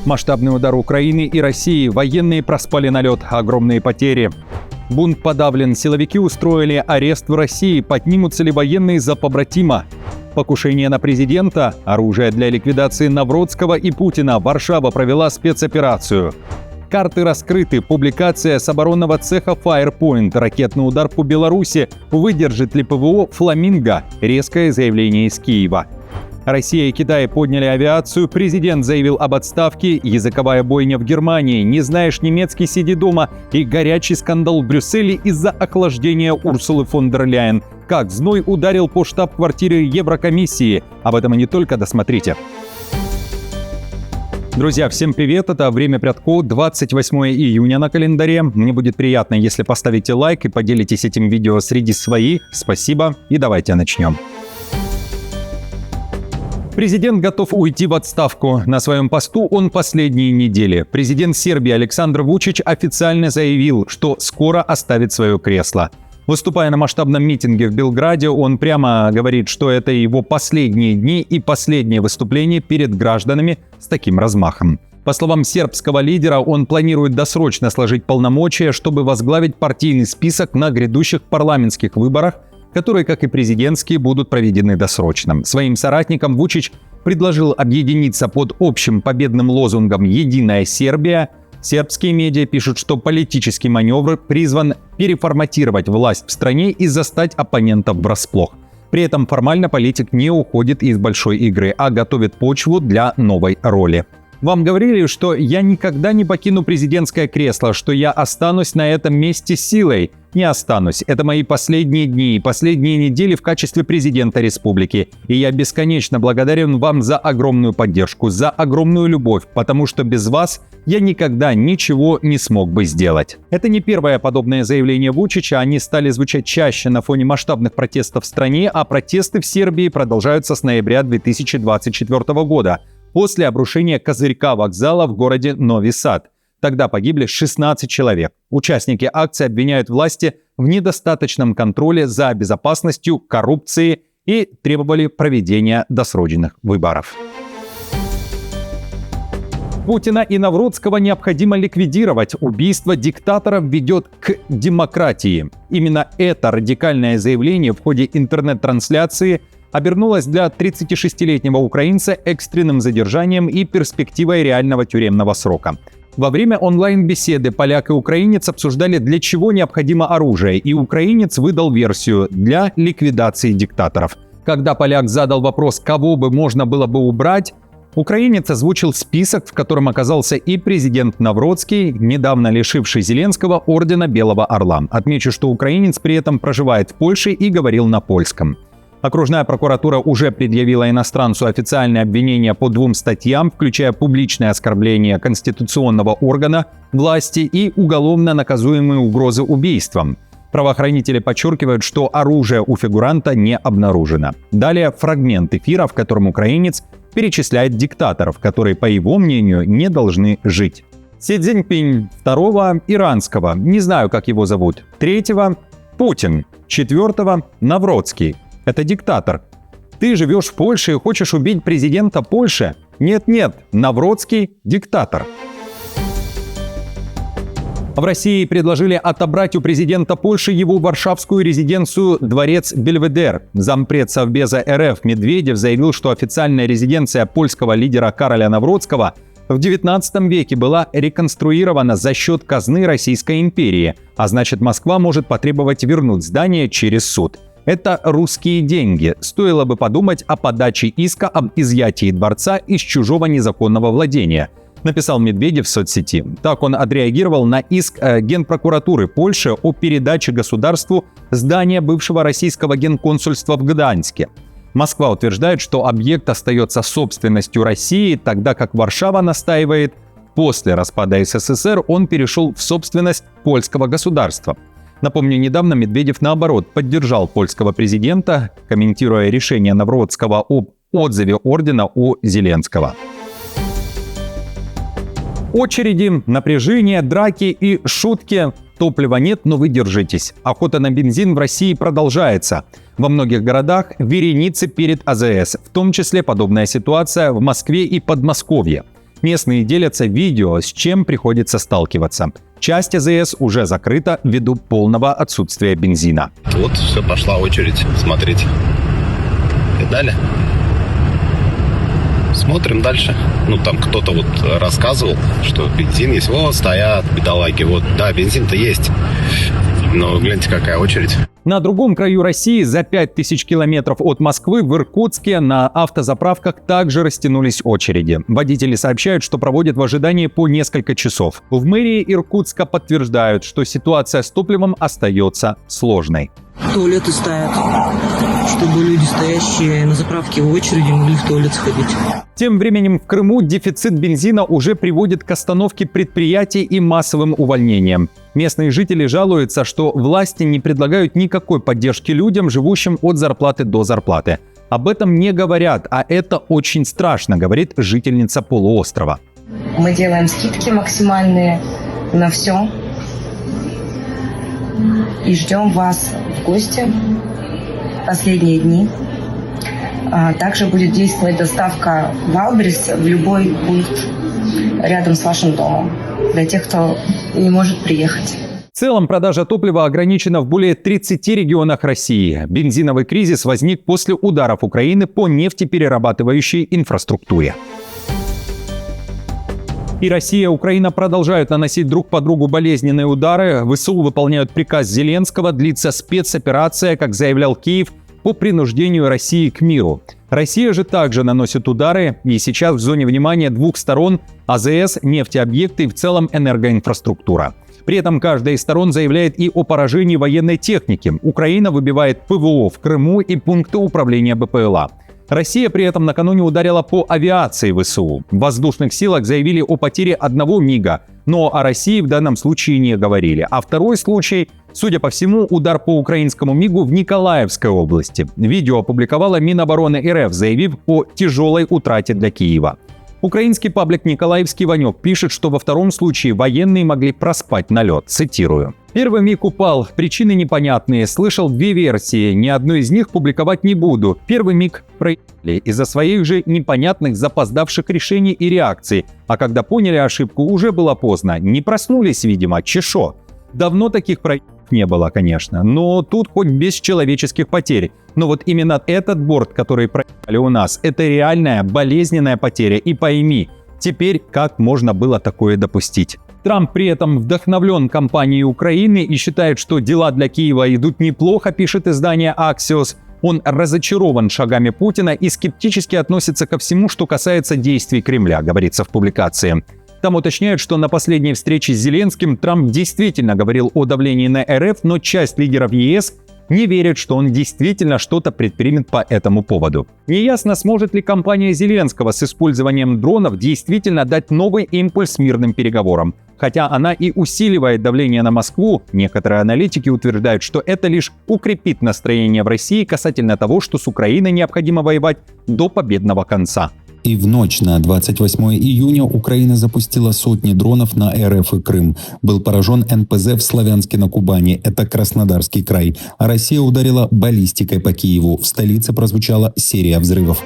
Масштабный удар Украины и России. Военные проспали налет. Огромные потери. Бунт подавлен. Силовики устроили арест в России. Поднимутся ли военные за побратима? Покушение на президента. Оружие для ликвидации Навродского и Путина. Варшава провела спецоперацию. Карты раскрыты. Публикация с оборонного цеха Firepoint. Ракетный удар по Беларуси. Выдержит ли ПВО «Фламинго»? Резкое заявление из Киева. Россия и Китай подняли авиацию. Президент заявил об отставке. Языковая бойня в Германии. Не знаешь немецкий — сиди дома. И горячий скандал в Брюсселе из-за охлаждения Урсулы фон дер Ляйен. Как зной ударил по штаб-квартире Еврокомиссии. Об этом и не только. Досмотрите. Друзья, всем привет! Это «Время Прядко», 28 июня на календаре. Мне будет приятно, если поставите лайк и поделитесь этим видео среди своих. Спасибо. И давайте начнем. Президент готов уйти в отставку. На своем посту он последние недели. Президент Сербии Александр Вучич официально заявил, что скоро оставит свое кресло. Выступая на масштабном митинге в Белграде, он прямо говорит, что это его последние дни и последнее выступление перед гражданами с таким размахом. По словам сербского лидера, он планирует досрочно сложить полномочия, чтобы возглавить партийный список на грядущих парламентских выборах, которые, как и президентские, будут проведены досрочно. Своим соратникам Вучич предложил объединиться под общим победным лозунгом «Единая Сербия». Сербские медиа пишут, что политический маневр призван переформатировать власть в стране и застать оппонентов врасплох. При этом формально политик не уходит из большой игры, а готовит почву для новой роли. Вам говорили, что я никогда не покину президентское кресло, что я останусь на этом месте силой. Не останусь. Это мои последние дни и последние недели в качестве президента республики. И я бесконечно благодарен вам за огромную поддержку, за огромную любовь, потому что без вас я никогда ничего не смог бы сделать. Это не первое подобное заявление Вучича. Они стали звучать чаще на фоне масштабных протестов в стране, а протесты в Сербии продолжаются с ноября 2024 года. После обрушения козырька вокзала в городе Нови Сад. Тогда погибли 16 человек. Участники акции обвиняют власти в недостаточном контроле за безопасностью, коррупцией и требовали проведения досрочных выборов. Путина и Навродского необходимо ликвидировать. Убийство диктаторов ведет к демократии. Именно это радикальное заявление в ходе интернет-трансляции обернулась для 36-летнего украинца экстренным задержанием и перспективой реального тюремного срока. Во время онлайн-беседы поляк и украинец обсуждали, для чего необходимо оружие, и украинец выдал версию «для ликвидации диктаторов». Когда поляк задал вопрос, кого бы можно было бы убрать, украинец озвучил список, в котором оказался и президент Навродский, недавно лишивший Зеленского ордена Белого Орла. Отмечу, что украинец при этом проживает в Польше и говорил на польском. Окружная прокуратура уже предъявила иностранцу официальные обвинения по 2 статьям, включая публичное оскорбление конституционного органа власти и уголовно наказуемые угрозы убийством. Правоохранители подчеркивают, что оружие у фигуранта не обнаружено. Далее фрагмент эфира, в котором украинец перечисляет диктаторов, которые, по его мнению, не должны жить. Си Цзиньпинь, 2-го иранского, не знаю, как его зовут, 3-го Путин, 4-го Навродский. Это диктатор. Ты живешь в Польше и хочешь убить президента Польши? Нет, Навродский – диктатор. В России предложили отобрать у президента Польши его варшавскую резиденцию «Дворец Бельведер». Зампред Совбеза РФ Медведев заявил, что официальная резиденция польского лидера Кароля Навродского в XIX веке была реконструирована за счет казны Российской империи, а значит, Москва может потребовать вернуть здание через суд. Это русские деньги. Стоило бы подумать о подаче иска об изъятии дворца из чужого незаконного владения, написал Медведев в соцсети. Так он отреагировал на иск Генпрокуратуры Польши о передаче государству здания бывшего российского генконсульства в Гданьске. Москва утверждает, что объект остается собственностью России, тогда как Варшава настаивает, после распада СССР он перешел в собственность польского государства. Напомню, недавно Медведев, наоборот, поддержал польского президента, комментируя решение Навродского об отзыве ордена у Зеленского. Очереди, напряжение, драки и шутки. Топлива нет, но вы держитесь. Охота на бензин в России продолжается. Во многих городах вереницы перед АЗС, в том числе подобная ситуация в Москве и Подмосковье. Местные делятся видео, с чем приходится сталкиваться. Часть АЗС уже закрыта ввиду полного отсутствия бензина. Вот все, пошла очередь. Смотрите. Видали? Смотрим дальше. Там кто-то вот рассказывал, что бензин есть. Вот стоят бедолаги. Вот, да, бензин-то есть. Но гляньте, какая очередь. На другом краю России, за 5000 километров от Москвы, в Иркутске, на автозаправках также растянулись очереди. Водители сообщают, что проводят в ожидании по несколько часов. В мэрии Иркутска подтверждают, что ситуация с топливом остается сложной. Туалеты стоят, чтобы люди, стоящие на заправке в очереди, могли в туалет сходить. Тем временем в Крыму дефицит бензина уже приводит к остановке предприятий и массовым увольнениям. Местные жители жалуются, что власти не предлагают никакой поддержки людям, живущим от зарплаты до зарплаты. Об этом не говорят, а это очень страшно, говорит жительница полуострова. Мы делаем скидки максимальные на все. И ждем вас в гости последние дни. Также будет действовать доставка Валберес в любой пункт рядом с вашим домом для тех, кто не может приехать. В целом продажа топлива ограничена в более 30 регионах России. Бензиновый кризис возник после ударов Украины по нефтеперерабатывающей инфраструктуре. И Россия, и Украина продолжают наносить друг по другу болезненные удары. ВСУ выполняют приказ Зеленского, длится спецоперация, как заявлял Киев, по принуждению России к миру. Россия же также наносит удары, и сейчас в зоне внимания двух сторон АЗС, нефтеобъекты и в целом энергоинфраструктура. При этом каждая из сторон заявляет и о поражении военной техники. Украина выбивает ПВО в Крыму и пункты управления БПЛА. Россия при этом накануне ударила по авиации ВСУ. В воздушных силах заявили о потере одного МиГа, но о России в данном случае не говорили. А второй случай, судя по всему, удар по украинскому МиГу в Николаевской области. Видео опубликовала Минобороны РФ, заявив о тяжелой утрате для Киева. Украинский паблик «Николаевский Ванек» пишет, что во втором случае военные могли проспать налет. Цитирую. «Первый МиГ упал. Причины непонятные. Слышал две версии. Ни одной из них публиковать не буду. Первый МиГ проехали из-за своих же непонятных запоздавших решений и реакций. А когда поняли ошибку, уже было поздно. Не проснулись, видимо, чешо. Давно таких проектов не было, конечно. Но тут хоть без человеческих потерь. Но вот именно этот борт, который проехали у нас, это реальная болезненная потеря. И пойми, теперь как можно было такое допустить?» Трамп при этом вдохновлен кампанией Украины и считает, что дела для Киева идут неплохо, пишет издание Axios. Он разочарован шагами Путина и скептически относится ко всему, что касается действий Кремля, говорится в публикации. Там уточняют, что на последней встрече с Зеленским Трамп действительно говорил о давлении на РФ, но часть лидеров ЕС не верят, что он действительно что-то предпримет по этому поводу. Неясно, сможет ли кампания Зеленского с использованием дронов действительно дать новый импульс мирным переговорам. Хотя она и усиливает давление на Москву, некоторые аналитики утверждают, что это лишь укрепит настроение в России касательно того, что с Украиной необходимо воевать до победного конца. И в ночь на 28 июня Украина запустила сотни дронов на РФ и Крым. Был поражен НПЗ в Славянске на Кубани, это Краснодарский край. А Россия ударила баллистикой по Киеву. В столице прозвучала серия взрывов.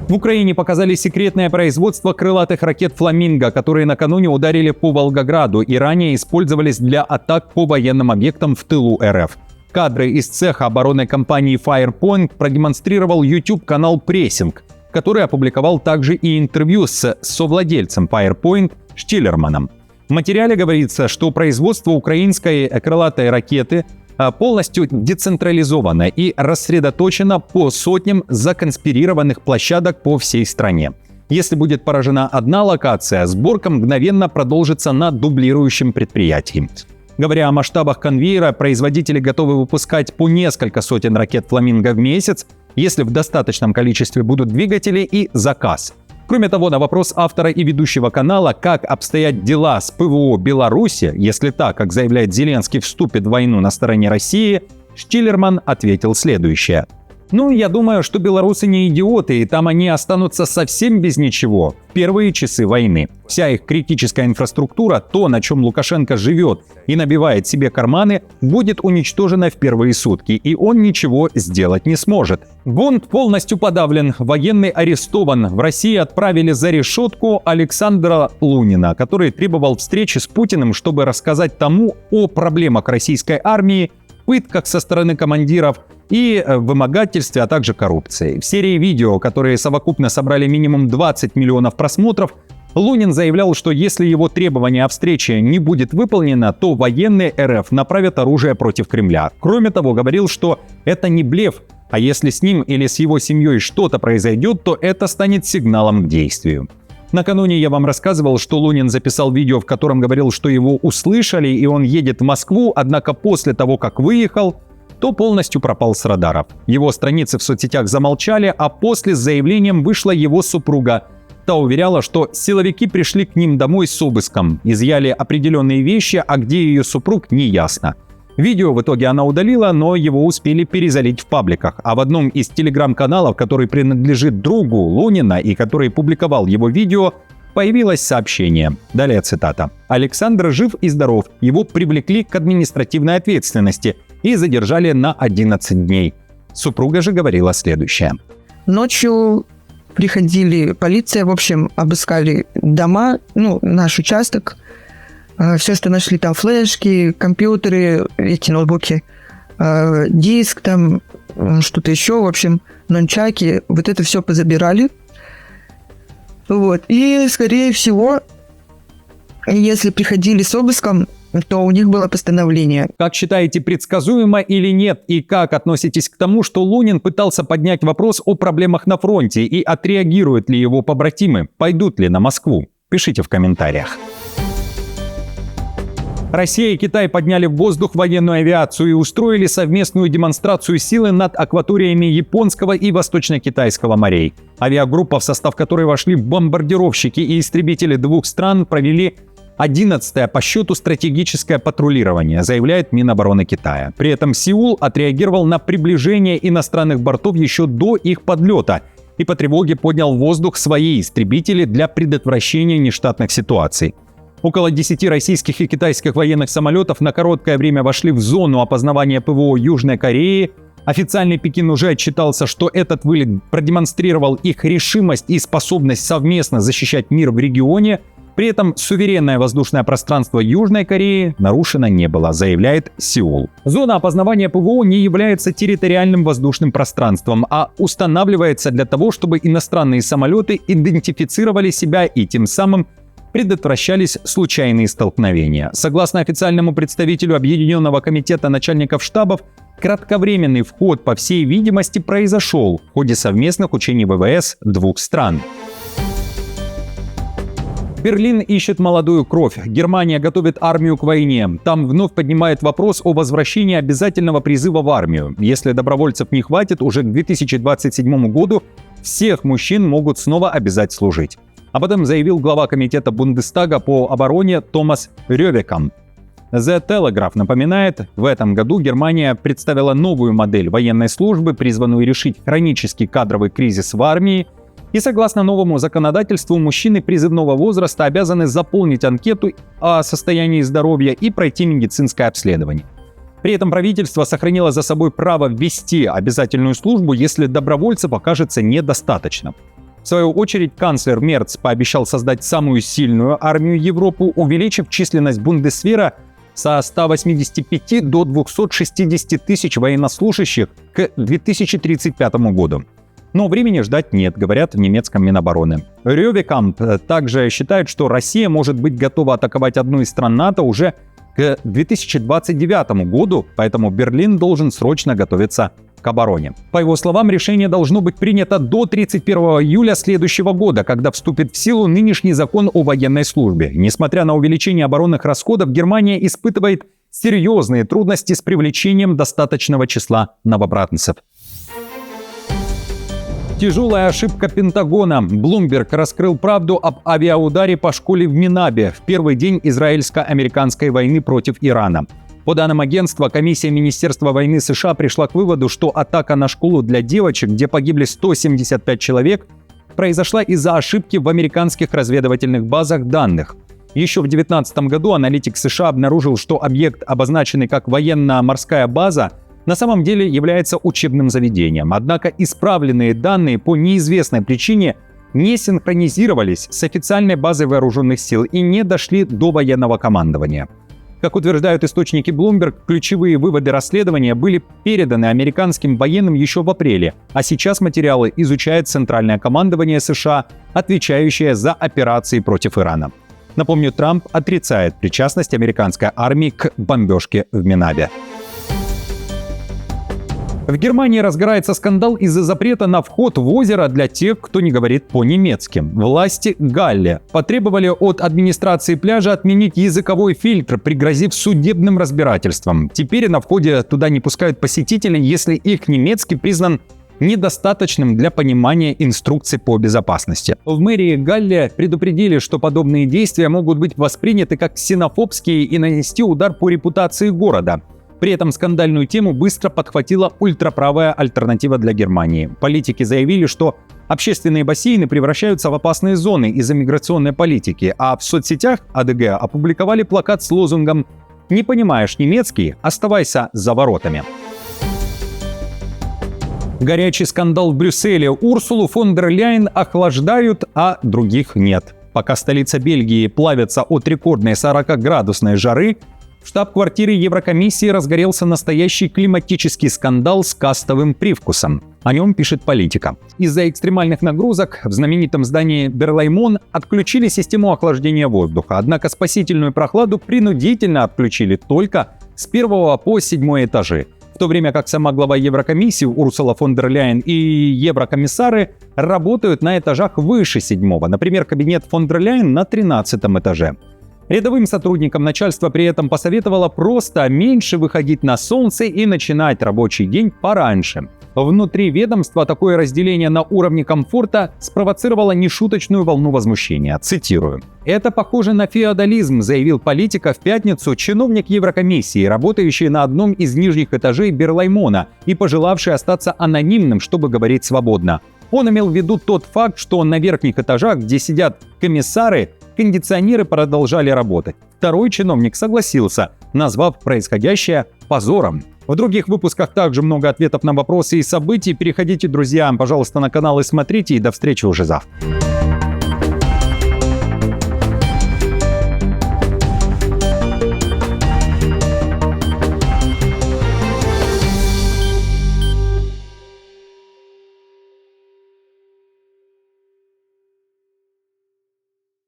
В Украине показали секретное производство крылатых ракет «Фламинго», которые накануне ударили по Волгограду и ранее использовались для атак по военным объектам в тылу РФ. Кадры из цеха оборонной компании Firepoint продемонстрировал YouTube-канал «Прессинг», который опубликовал также и интервью с совладельцем Firepoint Штиллерманом. В материале говорится, что производство украинской крылатой ракеты полностью децентрализовано и рассредоточено по сотням законспирированных площадок по всей стране. Если будет поражена одна локация, сборка мгновенно продолжится на дублирующем предприятии. Говоря о масштабах конвейера, производители готовы выпускать по несколько сотен ракет «Фламинго» в месяц, если в достаточном количестве будут двигатели и заказ. Кроме того, на вопрос автора и ведущего канала, как обстоят дела с ПВО Беларуси, если так, как заявляет Зеленский, вступит в войну на стороне России, Штиллерман ответил следующее. Ну, я думаю, что белорусы не идиоты, и там они останутся совсем без ничего в первые часы войны. Вся их критическая инфраструктура, то, на чем Лукашенко живет и набивает себе карманы, будет уничтожена в первые сутки, и он ничего сделать не сможет. Бунт полностью подавлен, военный арестован. В России отправили за решетку Александра Лунина, который требовал встречи с Путиным, чтобы рассказать тому о проблемах российской армии, пытках со стороны командиров и вымогательстве, а также коррупции. В серии видео, которые совокупно собрали минимум 20 миллионов просмотров, Лунин заявлял, что если его требование о встрече не будет выполнено, то военные РФ направят оружие против Кремля. Кроме того, говорил, что это не блеф, а если с ним или с его семьей что-то произойдет, то это станет сигналом к действию. Накануне я вам рассказывал, что Лунин записал видео, в котором говорил, что его услышали и он едет в Москву, однако после того, как выехал, то полностью пропал с радаров. Его страницы в соцсетях замолчали, а после с заявлением вышла его супруга. Та уверяла, что силовики пришли к ним домой с обыском, изъяли определенные вещи, а где ее супруг, неясно. Видео в итоге она удалила, но его успели перезалить в пабликах. А в одном из телеграм-каналов, который принадлежит другу Лунина и который публиковал его видео, появилось сообщение. Далее цитата. «Александр жив и здоров. Его привлекли к административной ответственности и задержали на 11 дней». Супруга же говорила следующее. Ночью приходили полиция, в общем, обыскали дома, наш участок. Все, что нашли, там флешки, компьютеры, эти ноутбуки, диск, там что-то еще, в общем, нончаки, вот это все позабирали. Вот. И, скорее всего, если приходили с обыском, то у них было постановление. Как считаете, предсказуемо или нет? И как относитесь к тому, что Лунин пытался поднять вопрос о проблемах на фронте? И отреагируют ли его побратимы? Пойдут ли на Москву? Пишите в комментариях. Россия и Китай подняли в воздух военную авиацию и устроили совместную демонстрацию силы над акваториями Японского и Восточно-Китайского морей. Авиагруппа, в состав которой вошли бомбардировщики и истребители двух стран, провели 11-е по счету стратегическое патрулирование, заявляет Минобороны Китая. При этом Сеул отреагировал на приближение иностранных бортов еще до их подлета и по тревоге поднял в воздух свои истребители для предотвращения нештатных ситуаций. Около 10 российских и китайских военных самолетов на короткое время вошли в зону опознавания ПВО Южной Кореи. Официальный Пекин уже отчитался, что этот вылет продемонстрировал их решимость и способность совместно защищать мир в регионе. При этом суверенное воздушное пространство Южной Кореи нарушено не было, заявляет Сеул. Зона опознавания ПВО не является территориальным воздушным пространством, а устанавливается для того, чтобы иностранные самолеты идентифицировали себя и тем самым предотвращались случайные столкновения. Согласно официальному представителю Объединенного комитета начальников штабов, кратковременный вход, по всей видимости, произошел в ходе совместных учений ВВС двух стран. Берлин ищет молодую кровь. Германия готовит армию к войне. Там вновь поднимает вопрос о возвращении обязательного призыва в армию. Если добровольцев не хватит, уже к 2027 году всех мужчин могут снова обязать служить. Об этом заявил глава комитета Бундестага по обороне Томас Рёвекам. The Telegraph напоминает, в этом году Германия представила новую модель военной службы, призванную решить хронический кадровый кризис в армии. И согласно новому законодательству, мужчины призывного возраста обязаны заполнить анкету о состоянии здоровья и пройти медицинское обследование. При этом правительство сохранило за собой право ввести обязательную службу, если добровольцев окажется недостаточно. В свою очередь, канцлер Мерц пообещал создать самую сильную армию Европы, увеличив численность Бундесвера со 185 до 260 тысяч военнослужащих к 2035 году. Но времени ждать нет, говорят в немецком Минобороны. Рёвекамп также считает, что Россия может быть готова атаковать одну из стран НАТО уже к 2029 году, поэтому Берлин должен срочно готовиться к обороне. По его словам, решение должно быть принято до 31 июля следующего года, когда вступит в силу нынешний закон о военной службе. Несмотря на увеличение оборонных расходов, Германия испытывает серьезные трудности с привлечением достаточного числа новобранцев. Тяжелая ошибка Пентагона. Bloomberg раскрыл правду об авиаударе по школе в Минабе в первый день израильско-американской войны против Ирана. По данным агентства, комиссия Министерства войны США пришла к выводу, что атака на школу для девочек, где погибли 175 человек, произошла из-за ошибки в американских разведывательных базах данных. Еще в 2019 году аналитик США обнаружил, что объект, обозначенный как военно-морская база, на самом деле является учебным заведением. Однако исправленные данные по неизвестной причине не синхронизировались с официальной базой вооруженных сил и не дошли до военного командования. Как утверждают источники Bloomberg, ключевые выводы расследования были переданы американским военным еще в апреле, а сейчас материалы изучает Центральное командование США, отвечающее за операции против Ирана. Напомню, Трамп отрицает причастность американской армии к бомбежке в Минабе. В Германии разгорается скандал из-за запрета на вход в озеро для тех, кто не говорит по-немецки. Власти Галле потребовали от администрации пляжа отменить языковой фильтр, пригрозив судебным разбирательством. Теперь на входе туда не пускают посетителей, если их немецкий признан недостаточным для понимания инструкций по безопасности. В мэрии Галле предупредили, что подобные действия могут быть восприняты как ксенофобские и нанести удар по репутации города. При этом скандальную тему быстро подхватила ультраправая альтернатива для Германии. Политики заявили, что общественные бассейны превращаются в опасные зоны из-за миграционной политики, а в соцсетях АДГ опубликовали плакат с лозунгом «Не понимаешь немецкий? Оставайся за воротами». Горячий скандал в Брюсселе. Урсулу фон дер Ляйен охлаждают, а других нет. Пока столица Бельгии плавится от рекордной 40-градусной жары, в штаб-квартире Еврокомиссии разгорелся настоящий климатический скандал с кастовым привкусом. О нем пишет Политика. Из-за экстремальных нагрузок в знаменитом здании Берлаймон отключили систему охлаждения воздуха, однако спасительную прохладу принудительно отключили только с 1 по 7 этажи. В то время как сама глава Еврокомиссии Урсула фон дер Ляйен и еврокомиссары работают на этажах выше 7-го. Например, кабинет фон дер Ляйен на 13-м этаже. Рядовым сотрудникам начальство при этом посоветовало просто меньше выходить на солнце и начинать рабочий день пораньше. Внутри ведомства такое разделение на уровне комфорта спровоцировало нешуточную волну возмущения. Цитирую. «Это похоже на феодализм», заявил Политика в пятницу чиновник Еврокомиссии, работающий на одном из нижних этажей Берлаймона и пожелавший остаться анонимным, чтобы говорить свободно. Он имел в виду тот факт, что на верхних этажах, где сидят комиссары, кондиционеры продолжали работать. Второй чиновник согласился, назвав происходящее позором. В других выпусках также много ответов на вопросы и событий. Переходите, друзья, пожалуйста, на канал и смотрите. И до встречи уже завтра.